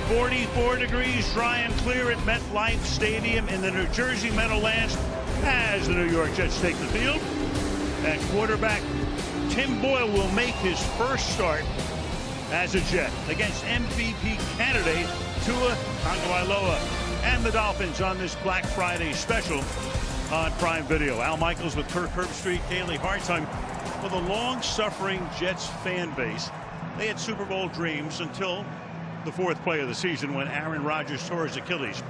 44 degrees, dry and clear at MetLife Stadium in the New Jersey Meadowlands as the New York Jets take the field. And quarterback Tim Boyle will make his first start as a Jet against MVP candidate Tua Tagovailoa and the Dolphins on this Black Friday special on Prime Video. Al Michaels with Kirk Herbstreit, Kaylee Hartime. For the long-suffering Jets fan base, they had Super Bowl dreams until the fourth play of the season when Aaron Rodgers tore his Achilles.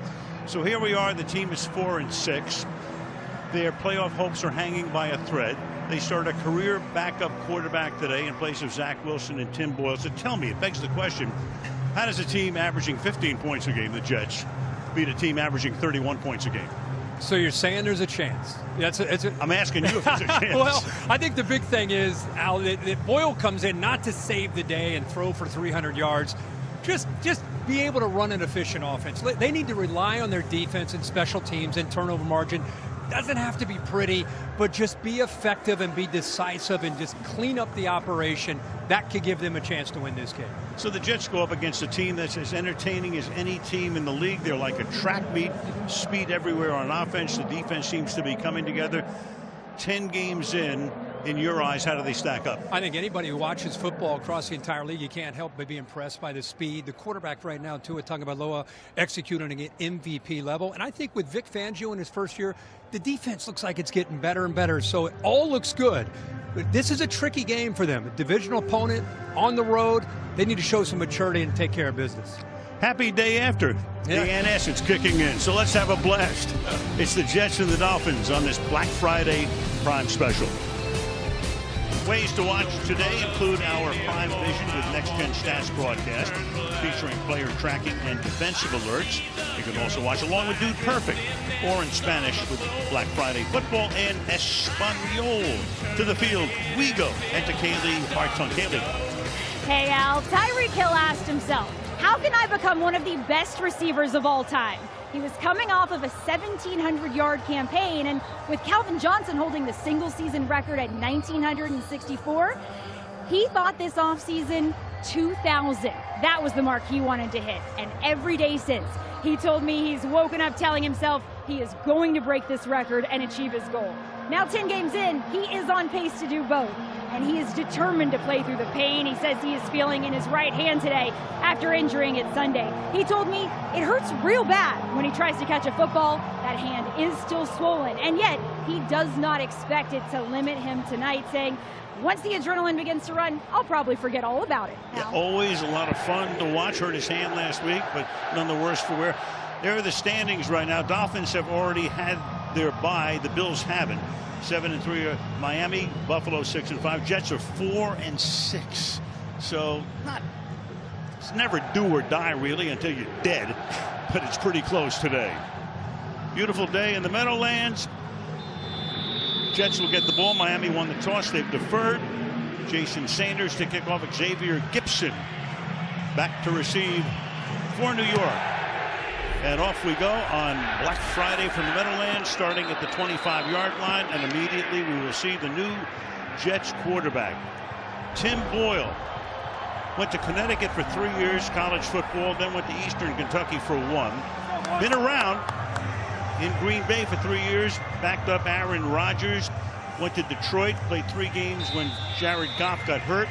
So here we are. The team is 4-6. Their playoff hopes are hanging by a thread. They start a career backup quarterback today in place of Zach Wilson and Tim Boyle. So tell me, it begs the question, how does a team averaging 15 points a game, the Jets, beat a team averaging 31 points a game? So you're saying there's a chance? I'm asking you if there's a chance. Well, I think the big thing is, Al, that Boyle comes in not to save the day and throw for 300 yards. Just be able to run an efficient offense. They need to rely on their defense and special teams and turnover margin. Doesn't have to be pretty, but just be effective and be decisive and just clean up the operation. That could give them a chance to win this game. So the Jets go up against a team that's as entertaining as any team in the league. They're like a track meet, speed everywhere on offense. The defense seems to be coming together. 10 games in your eyes, how do they stack up? I think anybody who watches football across the entire league, you can't help but be impressed by the speed. The quarterback right now, Tua Tagovailoa, executing at MVP level. And I think with Vic Fangio in his first year, the defense looks like it's getting better and better. So it all looks good. But this is a tricky game for them. A divisional opponent on the road. They need to show some maturity and take care of business. Happy day after. Yeah. The acid's kicking in. So let's have a blast. It's the Jets and the Dolphins on this Black Friday Prime Special. Ways to watch today include our Prime Vision with Next Gen Stats broadcast featuring player tracking and defensive alerts. You can also watch along with Dude Perfect or in Spanish with Black Friday Football and Espanol. To the field we go. And to Kaylee Hartong. Kaylee. Hey Al, Tyreek Hill asked himself, how can I become one of the best receivers of all time? He was coming off of a 1,700-yard campaign, and with Calvin Johnson holding the single-season record at 1,964, he thought this offseason 2,000. That was the mark he wanted to hit, and every day since, he told me he's woken up telling himself he is going to break this record and achieve his goal. Now 10 games in, he is on pace to do both, and he is determined to play through the pain he says he is feeling in his right hand today after injuring it Sunday. He told me it hurts real bad when he tries to catch a football. That hand is still swollen, and yet he does not expect it to limit him tonight, saying, once the adrenaline begins to run, I'll probably forget all about it. Yeah, always a lot of fun to watch. Hurt his hand last week, but none the worse for wear. There are the standings right now. Dolphins have already had their bye. The Bills haven't. 7-3 Miami, Buffalo 6-5. Jets are 4-6. So it's never do or die really until you're dead, but it's pretty close today. Beautiful day in the Meadowlands. Jets will get the ball. Miami won the toss. They've deferred. Jason Sanders to kick off. Xavier Gipson back to receive for New York. And off we go on Black Friday from the Meadowlands, starting at the 25-yard line, and immediately we will see the new Jets quarterback. Tim Boyle went to Connecticut for 3 years, college football, then went to Eastern Kentucky for 1. Been around in Green Bay for 3 years, backed up Aaron Rodgers, went to Detroit, played 3 games when Jared Goff got hurt,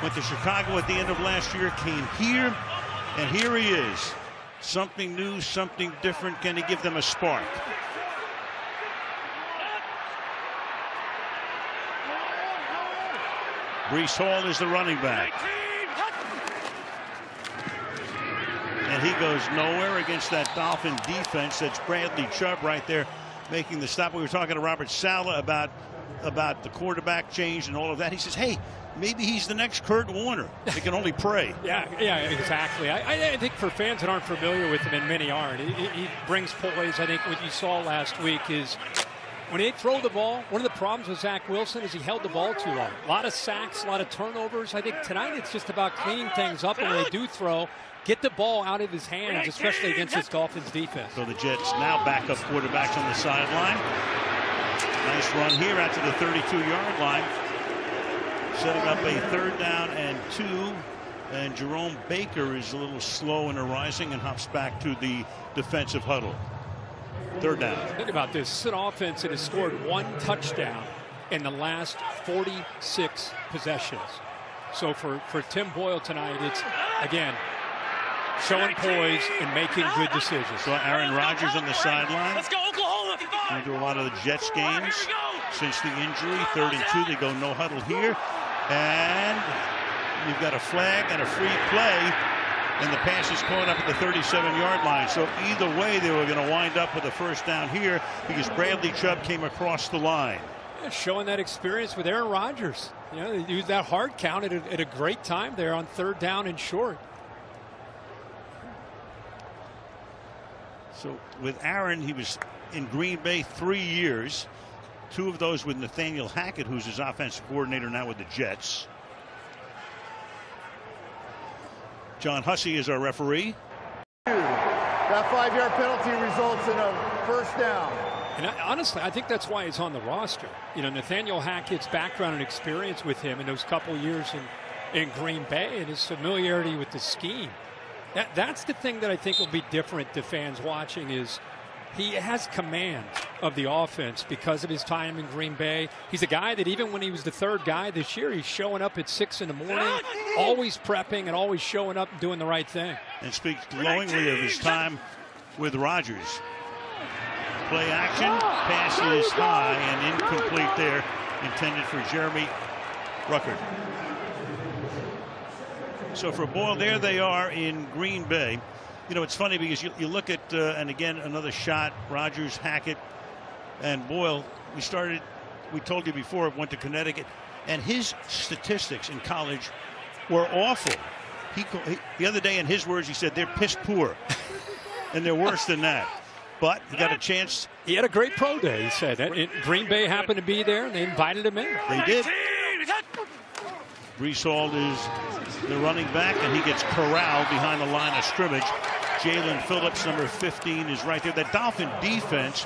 went to Chicago at the end of last year, came here, and here he is. Something new, something different. Can he give them a spark? Breece Hall is the running back. And he goes nowhere against that Dolphin defense. That's Bradley Chubb right there making the stop. We were talking to Robert Saleh about the quarterback change and all of that. He says, hey, maybe he's the next Kurt Warner. They can only pray. Yeah, exactly. I think for fans that aren't familiar with him, and many aren't, he brings poise. I think what you saw last week is when they throw the ball, one of the problems with Zach Wilson is he held the ball too long. A lot of sacks, a lot of turnovers. I think tonight it's just about cleaning things up, and when they do throw, get the ball out of his hands, especially against this Dolphins defense. So the Jets now backup quarterbacks on the sideline. Nice run here out to the 32-yard line. Setting up a 3rd down and 2 And Jerome Baker is a little slow in arising and hops back to the defensive huddle. 3rd down. Think about this. This is an offense that has scored 1 touchdown in the last 46 possessions. So for Tim Boyle tonight, it's, again, showing poise and making good decisions. So Aaron Rodgers on the sideline. Let's go, Oklahoma! They do a lot of the Jets games since the injury. 3rd and 2. They go no huddle here. And you've got a flag and a free play. And the pass is caught up at the 37-yard line. So either way, they were going to wind up with a 1st down here because Bradley Chubb came across the line. Yeah, showing that experience with Aaron Rodgers. You know, they used that hard count at a great time there on 3rd down and short. So with Aaron, he was in Green Bay 3 years. 2 of those with Nathaniel Hackett, who's his offensive coordinator now with the Jets. John Hussey is our referee. That 5-yard penalty results in a 1st down. And honestly, I think that's why it's on the roster. You know, Nathaniel Hackett's background and experience with him in those couple years in Green Bay and his familiarity with the scheme. That's the thing that I think will be different to fans watching is he has command of the offense because of his time in Green Bay. He's a guy that even when he was the 3rd guy this year, he's showing up at 6 in the morning, always prepping and always showing up and doing the right thing. And speaks glowingly of his time with Rodgers. Play action, pass is high and incomplete there, intended for Jeremy Ruckert. So for Boyle, there they are in Green Bay. You know, it's funny because you look at, and again, another shot, Rodgers, Hackett, and Boyle. We told you before, went to Connecticut, and his statistics in college were awful. The other day, in his words, he said they're piss poor, and they're worse than that. But he got a chance. He had a great pro day, he said. Green Bay happened to be there, and they invited him in. They did. Brees Hall is the running back, and he gets corralled behind the line of scrimmage. Jalen Phillips, number 15, is right there. That Dolphin defense,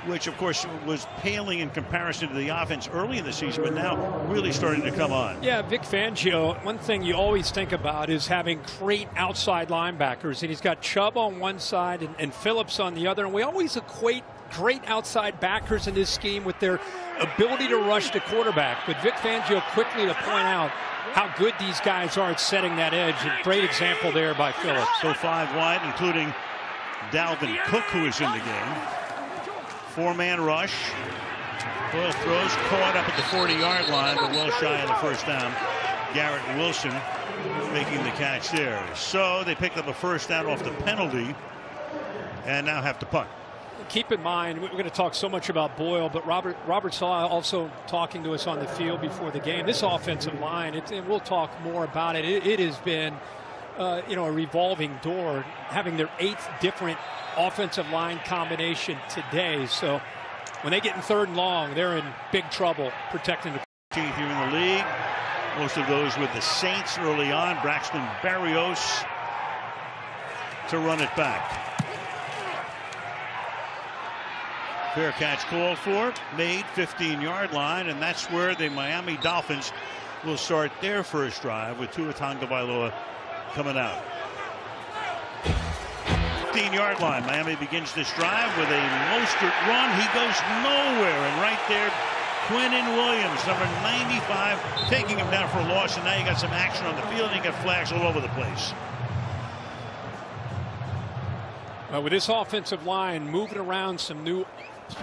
which, of course, was paling in comparison to the offense early in the season, but now really starting to come on. Yeah, Vic Fangio, one thing you always think about is having great outside linebackers, and he's got Chubb on one side and Phillips on the other, and we always equate great outside backers in this scheme with their ability to rush the quarterback. But Vic Fangio quickly to point out how good these guys are at setting that edge. A great example there by Phillips. So 5 wide, including Dalvin Cook, who is in the game. 4-man rush. Boyle throws, caught up at the 40-yard line, but well shy of the 1st down. Garrett Wilson making the catch there. So they picked up a 1st down off the penalty and now have to punt. Keep in mind, we're going to talk so much about Boyle, but Robert Saw also talking to us on the field before the game. This offensive line, and we'll talk more about it. It has been, you know, a revolving door, having their 8th different offensive line combination today. So when they get in 3rd and long, they're in big trouble protecting the 15th here in the league. Most of those with the Saints early on. Braxton Berrios to run it back. Fair catch called for, made 15-yard line, and that's where the Miami Dolphins will start their first drive with Tua Tagovailoa coming out. 15-yard line. Miami begins this drive with a Mostert run. He goes nowhere, and right there, Quinnen Williams, number 95, taking him down for a loss, and now you got some action on the field, and you got flags all over the place. With this offensive line moving around some new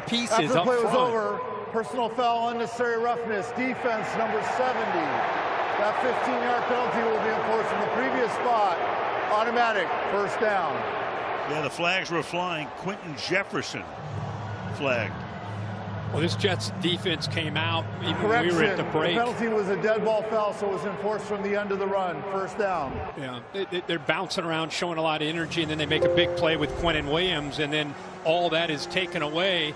pieces After the up play front. was over, personal foul, unnecessary roughness, defense number 70. That 15-yard penalty will be enforced from the previous spot. Automatic 1st down. Yeah, the flags were flying. Quentin Jefferson flagged. Well, this Jets defense came out even when we were at the break. The penalty was a dead ball foul, so it was enforced from the end of the run. 1st down. Yeah, they're bouncing around, showing a lot of energy, and then they make a big play with Quinnen Williams, and then all that is taken away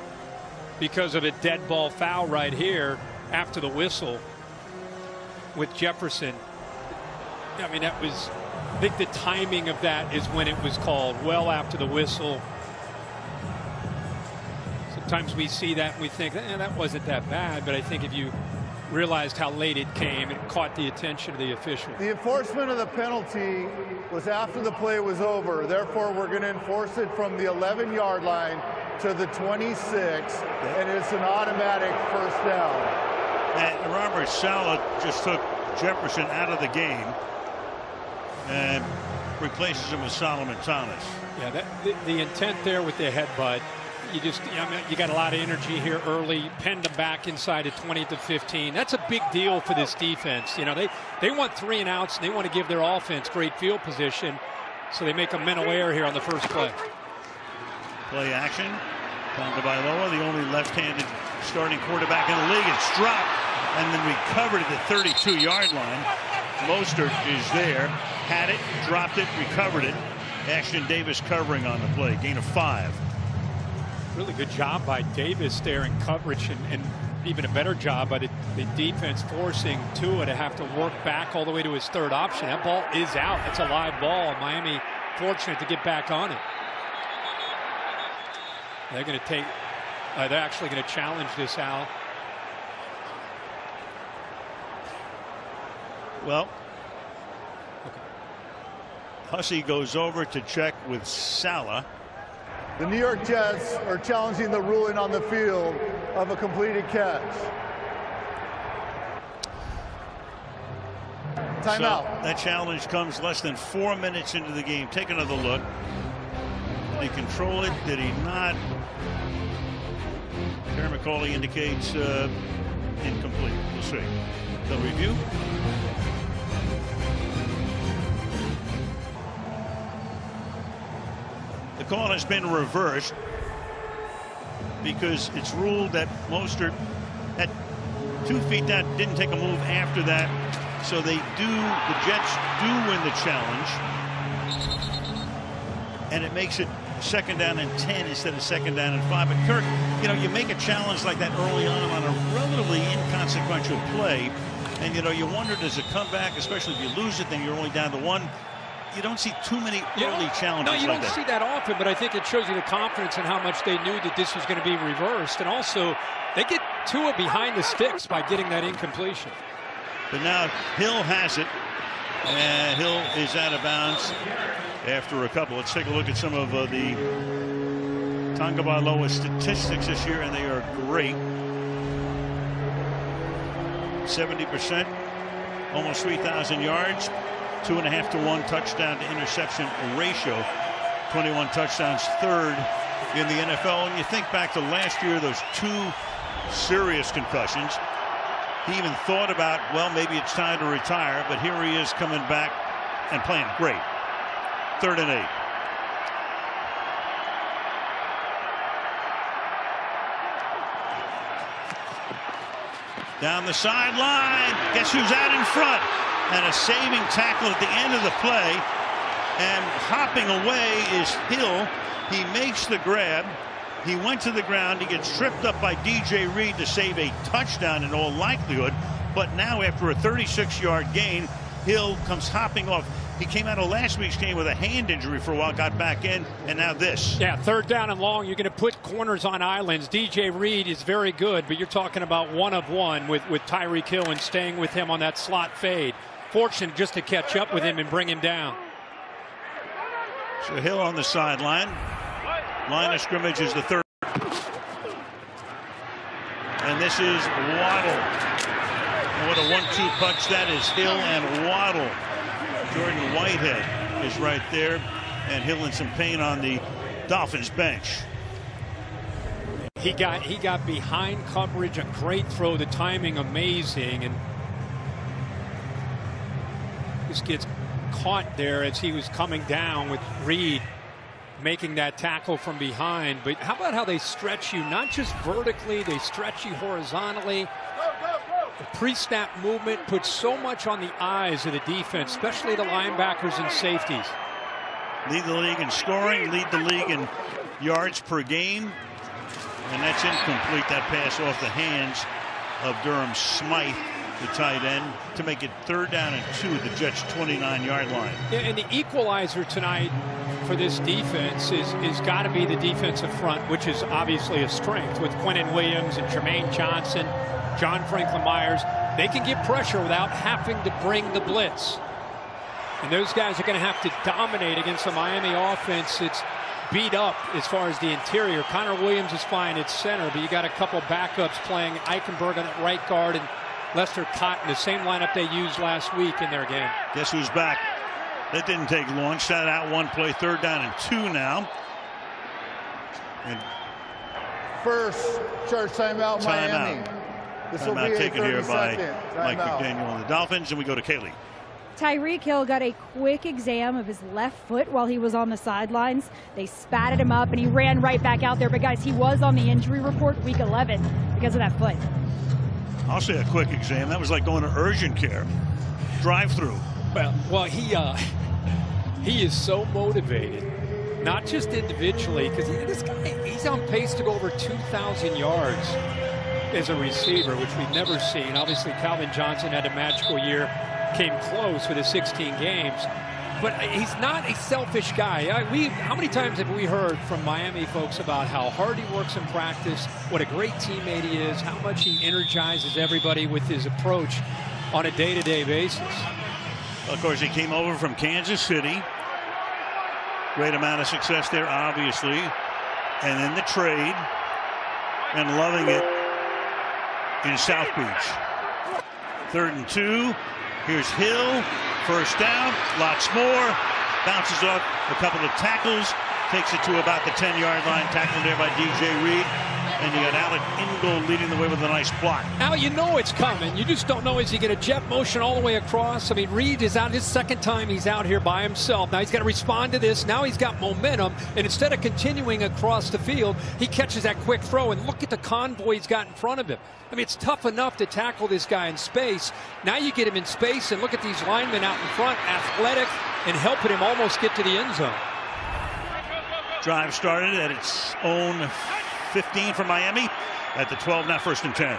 because of a dead ball foul right here after the whistle with Jefferson. I mean, that was, I think the timing of that is when it was called, well after the whistle. Sometimes we see that and we think, that wasn't that bad, but I think if you realized how late it came and caught the attention of the official. The enforcement of the penalty was after the play was over. Therefore, we're going to enforce it from the 11-yard line to the 26, and it's an automatic first down. And Robert Saleh just took Jefferson out of the game and replaces him with Solomon Thomas. Yeah, the intent there with the headbutt, you got a lot of energy here early, penned them back inside of 20 to 15. That's a big deal for this defense. You know, they want 3 and outs, and they want to give their offense great field position, so they make a mental error here on the first play. Play action. Tagovailoa, the only left-handed starting quarterback in the league. It's dropped and then recovered at the 32-yard line. Mostert is there, had it, dropped it, recovered it. Ashton Davis covering on the play. Gain of 5. Really good job by Davis there in coverage, and even a better job by the defense forcing Tua to have to work back all the way to his third option. That ball is out. It's a live ball. Miami fortunate to get back on it. They're going to take. They're actually going to challenge this, Al. Well, Hussey goes over to check with Saleh. The New York Jets are challenging the ruling on the field of a completed catch. Timeout. So that challenge comes less than 4 minutes into the game. Take another look. Did he control it? Did he not? Terry McCauley indicates incomplete. We'll see. The review. The call has been reversed because it's ruled that Mostert at 2 feet down didn't take a move after that. So the Jets do win the challenge. And it makes it 2nd down and 10 instead of 2nd down and 5. But Kirk, you know, you make a challenge like that early on a relatively inconsequential play. And, you know, you wonder, does it come back, especially if you lose it, then you're only down to 1. You don't see too many early challenges. No, you don't see that often, but I think it shows you the confidence in how much they knew that this was going to be reversed. And also, they get Tua behind the sticks by getting that incompletion. But now Hill has it, and Hill is out of bounds after a couple. Let's take a look at some of the Tagovailoa statistics this year, and they are great. 70%, almost 3,000 yards. 2.5 to 1 touchdown to interception ratio. 21 touchdowns, 3rd in the NFL. And you think back to last year, those 2 serious concussions. He even thought about, well, maybe it's time to retire, but here he is coming back and playing great. 3rd and 8. Down the sideline. Guess who's out in front? And a saving tackle at the end of the play. And hopping away is Hill. He makes the grab. He went to the ground. He gets tripped up by DJ Reed to save a touchdown in all likelihood. But now after a 36-yard gain, Hill comes hopping off. He came out of last week's game with a hand injury for a while, got back in, and now this. Yeah, 3rd down and long. You're going to put corners on islands. DJ Reed is very good, but you're talking about 1 of 1 with Tyreek Hill and staying with him on that slot fade. Fortunate just to catch up with him and bring him down. So Hill on the sideline. Line of scrimmage is the 3rd. And this is Waddle. And what a 1-2 punch that is. Hill and Waddle. Jordan Whitehead is right there. And Hill in some pain on the Dolphins bench. He got behind coverage. A great throw. The timing amazing. And just gets caught there as he was coming down with Reed making that tackle from behind. But how about how they stretch you, not just vertically, they stretch you horizontally. The pre-snap movement puts so much on the eyes of the defense, especially the linebackers and safeties. Lead the league in scoring, lead the league in yards per game. And that's incomplete. That pass off the hands of Durham Smythe, the tight end, to make it 3rd down and 2 at the Jets' 29-yard line. Yeah, and the equalizer tonight for this defense is got to be the defensive front, which is obviously a strength with Quentin Williams and Jermaine Johnson, John Franklin Myers. they can get pressure without having to bring the blitz. And those guys are going to have to dominate against the Miami offense. It's beat up as far as the interior. Connor Williams is fine at center, but you got a couple backups playing Eichenberg on that right guard and Lester Cotton, the same lineup they used last week in their game. Guess who's back? That didn't take long. Sat out one play, 3rd down and 2 now. And first charge timeout, Miami. This will be a taken here by 30-second Mike timeout. McDaniel on the Dolphins, and we go to Kaylee. Tyreek Hill got a quick exam of his left foot while he was on the sidelines. They spatted him up and he ran right back out there. But guys, he was on the injury report week 11 because of that foot. I'll say a quick exam. That was like going to urgent care. Drive-through. Well, he is so motivated, not just individually, because this guy, he's on pace to go over 2,000 yards as a receiver, which we've never seen. Obviously, Calvin Johnson had a magical year, came close with his 16 games, but he's not a selfish guy. How many times have we heard from Miami folks about how hard he works in practice, what a great teammate he is, how much he energizes everybody with his approach on a day-to-day basis. Of course, he came over from Kansas City. Great amount of success there, obviously. And then the trade. And loving it in South Beach. 3rd and 2. Here's Hill. 1st down. Lots more. Bounces off a couple of tackles. Takes it to about the 10-yard line. Tackled there by DJ Reed. And you got Alec Ingold leading the way with a nice block. Al, you know it's coming. You just don't know, is he going to jet motion all the way across? I mean, Reed is out his 2nd time he's out here by himself. Now he's got to respond to this. Now he's got momentum. And instead of continuing across the field, he catches that quick throw. And look at the convoy he's got in front of him. I mean, it's tough enough to tackle this guy in space. Now you get him in space, and look at these linemen out in front, athletic, and helping him almost get to the end zone. Drive started at its own 15 for Miami at the 12, now 1st and 10.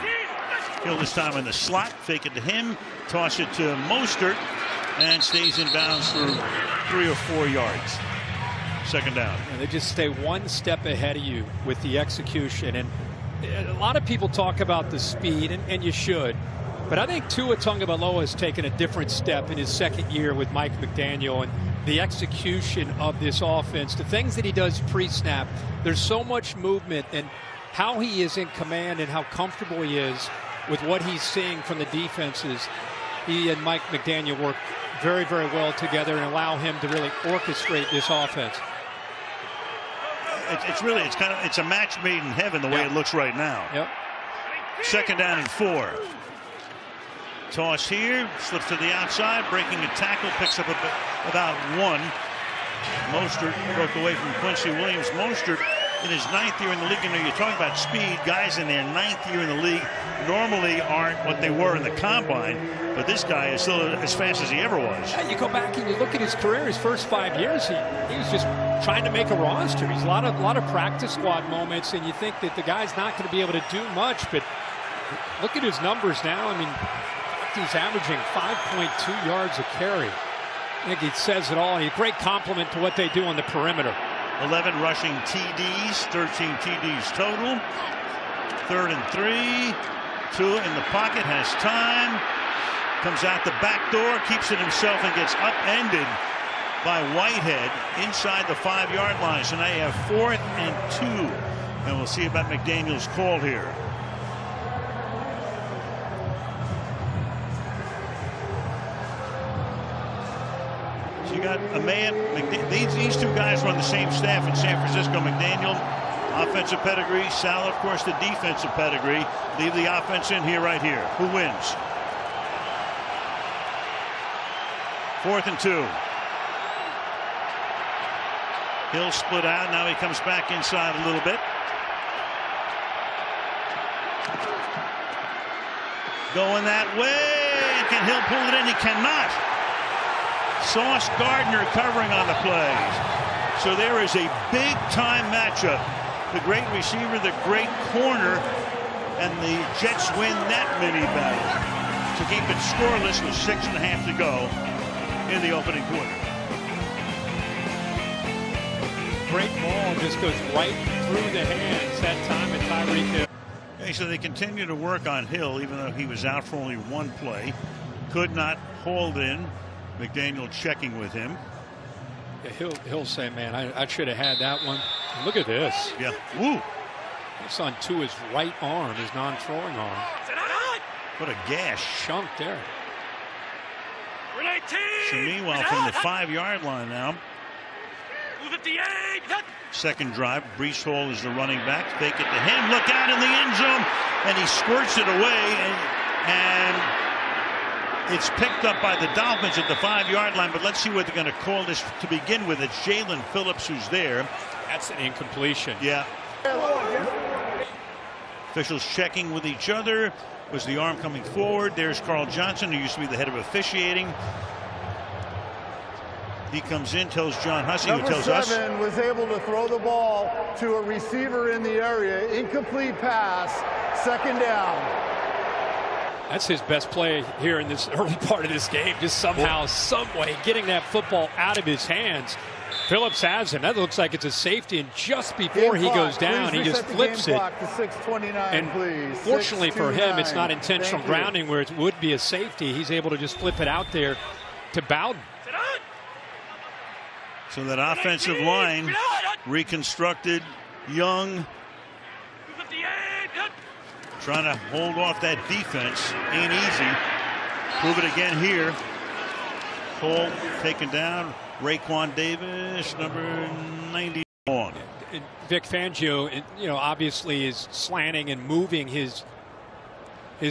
Hill this time in the slot, fake it to him, toss it to Mostert, and stays in bounds for 3 or 4 yards. 2nd down. And they just stay one step ahead of you with the execution. And a lot of people talk about the speed, and you should. But I think Tua Tagovailoa has taken a different step in his 2nd year with Mike McDaniel, and the execution of this offense, the things that he does pre-snap. There's so much movement, and how he is in command and how comfortable he is with what he's seeing from the defenses. He and Mike McDaniel work very, very well together and allow him to really orchestrate this offense. It's a match made in heaven the way it looks right now. Yep. 2nd down and 4. Toss here, slips to the outside, breaking a tackle, picks up about 1. Mostert broke away from Quincy Williams. Mostert in his 9th year in the league. You know, you're talking about speed. Guys in their 9th year in the league normally aren't what they were in the combine, but this guy is still as fast as he ever was. Yeah, you go back and you look at his career, his first 5 years, he was just trying to make a roster. He's a lot of practice squad moments, and you think that the guy's not going to be able to do much, but look at his numbers now. I mean, he's averaging 5.2 yards a carry. I think it says it all, and a great compliment to what they do on the perimeter. 11 rushing TDs, 13 TDs total. 3rd and 3. Tua in the pocket, has time. Comes out the back door, keeps it himself, and gets upended by Whitehead inside the 5-yard line. So now you have 4th and 2. And we'll see about McDaniel's call here. You got a man. These 2 guys run the same staff in San Francisco. McDaniel, offensive pedigree. Sal, of course, the defensive pedigree. Leave the offense in here, right here. Who wins? 4th and 2. Hill split out. Now he comes back inside a little bit. Going that way. Can Hill pull it in? He cannot. Sauce Gardner covering on the plays. So there is a big-time matchup. The great receiver, the great corner, and the Jets win that mini battle to keep it scoreless with 6.5 to go in the opening quarter. Great ball, just goes right through the hands that time at Tyreek Hill. Okay, so they continue to work on Hill, even though he was out for only one play. Could not hold in. McDaniel checking with him. Yeah, he'll say, man, I should have had that one. Look at this. Yeah. Woo. It's on to his right arm, his non-throwing arm. What a gash. Chunk there. So meanwhile, from the 5-yard line now. Second drive. Breece Hall is the running back. Fake it to him. Look out in the end zone. And he squirts it away. And it's picked up by the Dolphins at the 5-yard line. But let's see what they're going to call this to begin with. It's Jalen Phillips who's there. That's an incompletion. Yeah. Officials checking with each other. Was the arm coming forward? There's Carl Johnson, who used to be the head of officiating. He comes in, tells John Hussey, who tells us. Number 7 was able to throw the ball to a receiver in the area. Incomplete pass, second down. That's his best play here in this early part of this game. Just somehow, some way, getting that football out of his hands. Phillips has him. That looks like it's a safety, and just before he goes down, he just flips it. And fortunately for him, it's not intentional grounding where it would be a safety. He's able to just flip it out there to Bowden. So that offensive line reconstructed. Young trying to hold off that defense. Ain't easy. Prove it again here. Cole taken down. Raekwon Davis, number 90. Vic Fangio, obviously is slanting and moving his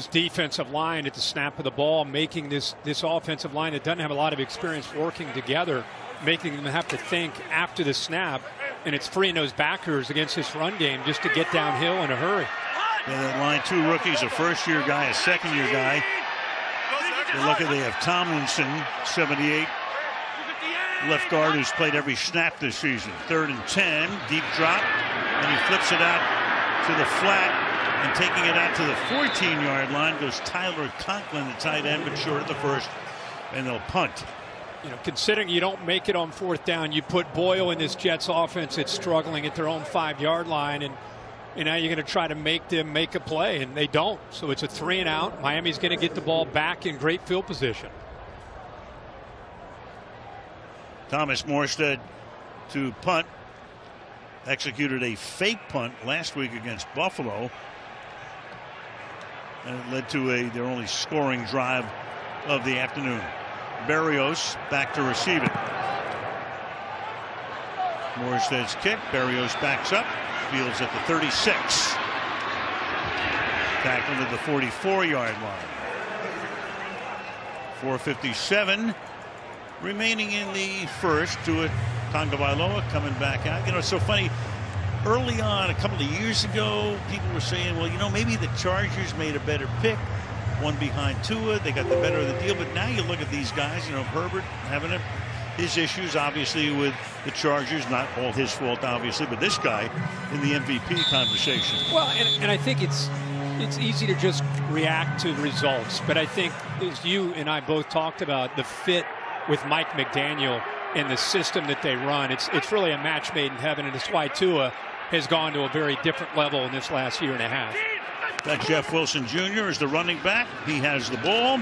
defensive line at the snap of the ball, making this offensive line that doesn't have a lot of experience working together, making them have to think after the snap, and it's freeing those backers against this run game just to get downhill in a hurry. Yeah, that line, 2 rookies, a first-year guy, a second-year guy. They have Tomlinson, 78. Left guard who's played every snap this season. 3rd and 10, deep drop, and he flips it out to the flat, and taking it out to the 14-yard line goes Tyler Conklin, the tight end, but short of the first, and they'll punt. Considering you don't make it on 4th down, you put Boyle in this Jets offense that's struggling at their own 5-yard line, and now you're going to try to make them make a play, and they don't. So it's a 3 and out. Miami's going to get the ball back in great field position. Thomas Morstead to punt. Executed a fake punt last week against Buffalo. And it led to their only scoring drive of the afternoon. Berrios back to receive it. Morstead's kick. Berrios backs up. Fields at the 36. Tackled at the 44-yard line. 4:57 remaining in the first. To it, Tagovailoa coming back out. It's so funny. Early on, a couple of years ago, people were saying, well, maybe the Chargers made a better pick. One behind Tua. They got the better of the deal. But now you look at these guys, Herbert having his issues, obviously, with the Chargers. Not all his fault, obviously, but this guy in the MVP conversation. Well, and I think it's easy to just react to results. But I think, as you and I both talked about, the fit with Mike McDaniel and the system that they run, it's really a match made in heaven, and it's why Tua has gone to a very different level in this last year and a half. That Jeff Wilson Jr. is the running back. He has the ball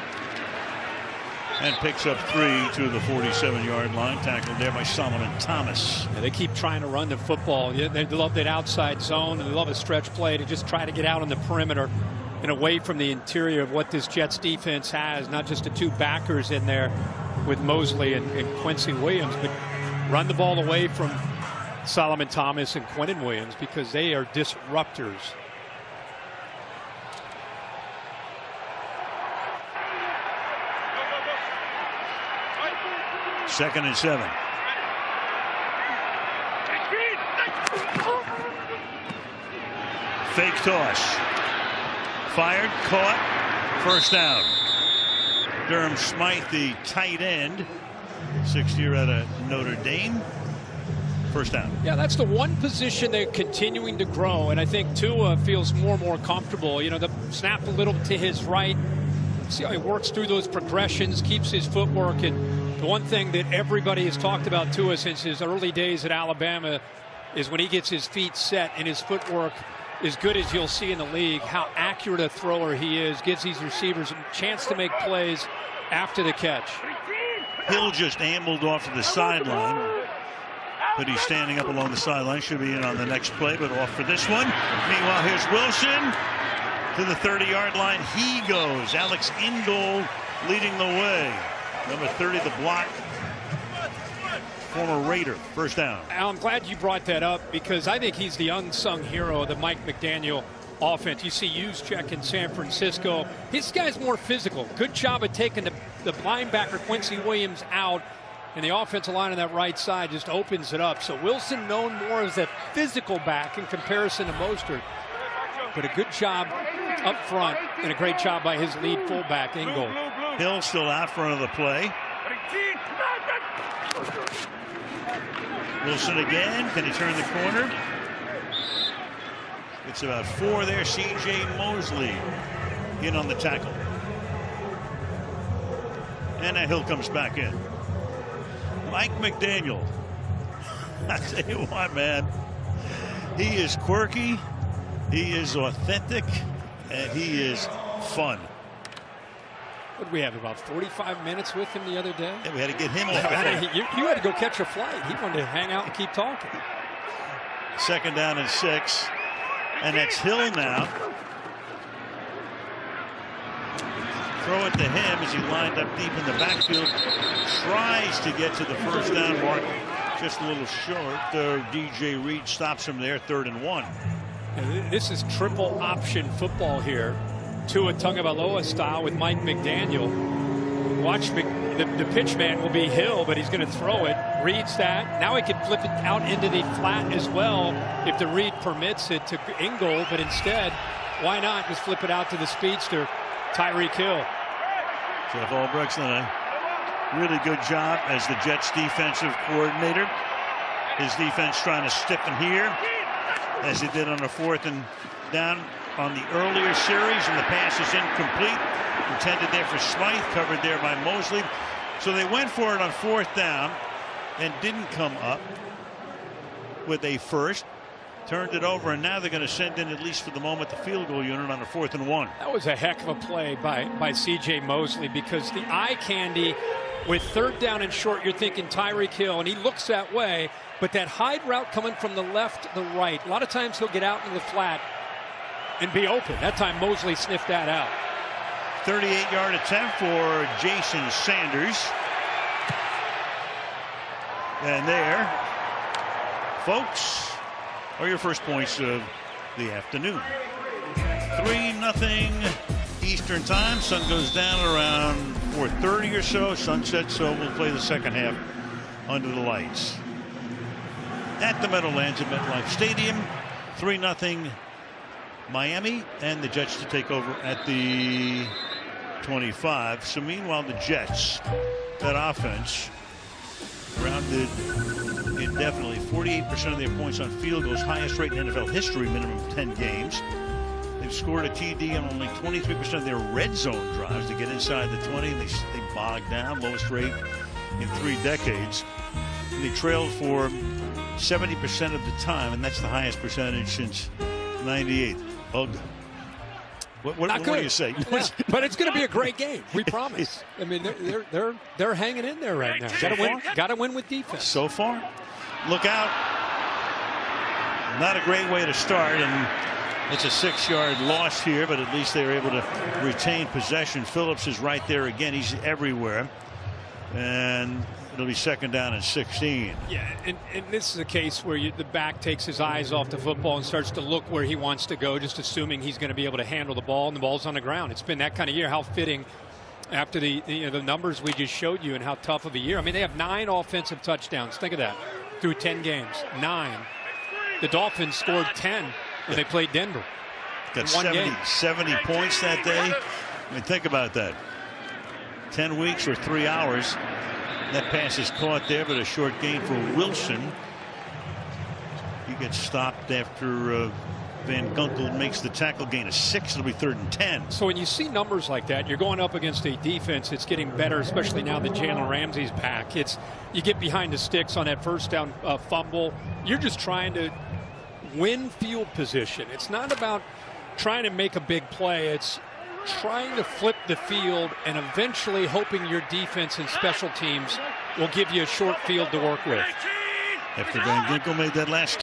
and picks up 3 to the 47-yard line. Tackled there by Solomon Thomas. Yeah, they keep trying to run the football. They love that outside zone, and they love a stretch play to just try to get out on the perimeter and away from the interior of what this Jets defense has. Not just the 2 backers in there with Mosley and Quincy Williams, but run the ball away from Solomon Thomas and Quentin Williams, because they are disruptors. Second and 7. Fake toss. Fired, caught, first down. Durham Smythe, the tight end, 6th year out of Notre Dame. First down. Yeah, that's the one position they're continuing to grow, and I think Tua feels more and more comfortable. The snap a little to his right. See how he works through those progressions, keeps his footwork. And the one thing that everybody has talked about Tua since his early days at Alabama is when he gets his feet set and his footwork as good as you'll see in the league, how accurate a thrower he is, gives these receivers a chance to make plays after the catch. Hill just ambled off to the sideline, but he's standing up along the sideline. Should be in on the next play, but off for this one. Meanwhile, here's Wilson to the 30-yard line. He goes. Alex Ingold leading the way. Number 30, the block. Former Raider, first down. Al, I'm glad you brought that up because I think he's the unsung hero of the Mike McDaniel offense. You see Juszczyk in San Francisco. His guy's more physical. Good job of taking the linebacker Quincy Williams out, and the offensive line on that right side just opens it up. So Wilson known more as a physical back in comparison to Mostert. But a good job up front and a great job by his lead fullback, Ingold. Hill still out front of the play. Wilson again. Can he turn the corner? It's about 4 there. C.J. Mosley in on the tackle. And now Hill comes back in. Mike McDaniel. I tell you what, man. He is quirky. He is authentic. And he is fun. What did we have, about 45 minutes with him the other day? Yeah, we had to get him off. You had to go catch a flight. He wanted to hang out and keep talking. Second down and 6. And that's Hill now. Throw it to him as he lined up deep in the backfield. Tries to get to the first down mark. Just a little short. DJ Reed stops him there, 3rd and 1. And this is triple option football here. Tua Tagovailoa style with Mike McDaniel. Watch the pitch man will be Hill, but he's going to throw it. Reads that. Now he can flip it out into the flat as well if the read permits it to Ingold, but instead, why not just flip it out to the speedster, Tyreek Hill. Jeff Albrecht's done a really good job as the Jets defensive coordinator. His defense trying to stick him here, as he did on the 4th and down on the earlier series, and the pass is incomplete. Intended there for Smythe, covered there by Mosley. So they went for it on 4th down and didn't come up with a first. Turned it over, and now they're going to send in, at least for the moment, the field goal unit on a 4th and 1. That was a heck of a play by C.J. Mosley, because the eye candy with 3rd down and short, you're thinking Tyreek Hill, and he looks that way, but that hide route coming from the left to the right, a lot of times he'll get out in the flat and be open. That time Mosley sniffed that out. 38-yard attempt for Jason Sanders. And there, folks, are your first points of the afternoon. 3-0 Eastern time. Sun goes down around 4:30 or so. Sunset, so we'll play the second half under the lights. At the Meadowlands at MetLife Stadium, 3-0 Miami, and the Jets to take over at the 25. So meanwhile, the Jets, that offense, grounded indefinitely. 48% of their points on field goals, highest rate in NFL history, minimum of 10 games. They've scored a TD on only 23% of their red zone drives to get inside the 20, and they bogged down, lowest rate in 3 decades. And they trailed for 70% of the time, and that's the highest percentage since '98. Ugh. What do you say? Yeah, but it's going to be a great game. We promise. I mean, they're hanging in there right now. Got to win with defense. So far, look out! Not a great way to start, and it's a 6-yard loss here. But at least they were able to retain possession. Phillips is right there again. He's everywhere, and it'll be 2nd down and 16. Yeah, and this is a case where the back takes his eyes off the football and starts to look where he wants to go, just assuming he's going to be able to handle the ball, and the ball's on the ground. It's been that kind of year. How fitting after the numbers we just showed you and how tough of a year. I mean, they have 9 offensive touchdowns. Think of that. Through 10 games. 9. The Dolphins scored 10 when they played Denver. Got 70 points that day. I mean, think about that. 10 weeks or 3 hours. That pass is caught there, but a short gain for Wilson. He gets stopped after Van Gunkel makes the tackle, gain of 6. It'll be 3rd and 10. So when you see numbers like that, you're going up against a defense that's getting better, especially now that Jalen Ramsey's back. You get behind the sticks on that first down fumble. You're just trying to win field position. It's not about trying to make a big play. It's trying to flip the field and eventually hoping your defense and special teams will give you a short field to work with. After Van Ginkel made that last